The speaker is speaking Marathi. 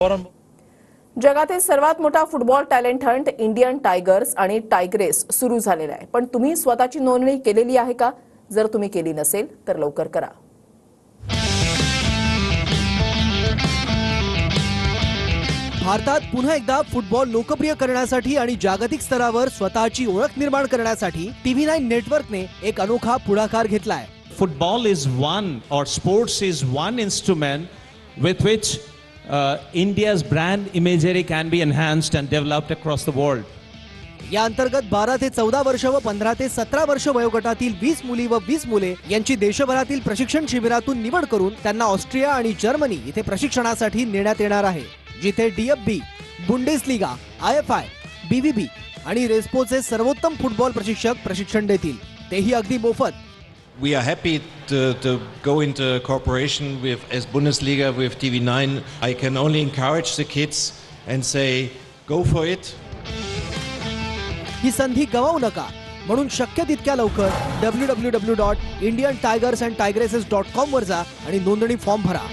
जगातील सर्वात मोठा football talent Hunt Indian tigers आणि टायग्रेस सुरू झालेला आहे। पण तुम्ही स्वतःची नोंदणी केलेली आहे का? जर तुम्ही केली नसेल तर लवकर करा। भारतात पुन्हा एकदा फुटबॉल लोकप्रिय करण्यासाठी आणि जागतिक स्तरावर स्वतःची ओळख निर्माण करण्यासाठी TV9 नेटवर्कने एक अनोखा पुढाकार घेतलाय। Football is one, or sports is one instrument with which India's brand imagery can be enhanced and developed across the world. या अंतर्गत 12 ते 14 वर्ष व 15 ते 17 वर्ष वयोगटातील 20 मुली व 20 मुले यांची देशभरातील प्रशिक्षण शिबिरातून निवड करून त्यांना ऑस्ट्रिया आणि जर्मनी इथे प्रशिक्षणासाठी नेण्यात येणार आहे, जिथे DFB, बुंडेसलीगा, IFI, BVB आणि रेस्पोचे सर्वोत्तम फुटबॉल प्रशिक्षक प्रशिक्षण देतील, तेही अगदी मोफत। We are happy to go into cooperation with as Bundesliga with TV9. I can only encourage the kids and say go for it. ही संधी गमावू नका, म्हणून शक्य तितक्या लवकर www.indiantigersandtigresses.com वर जा आणि नोंदणी फॉर्म भरा।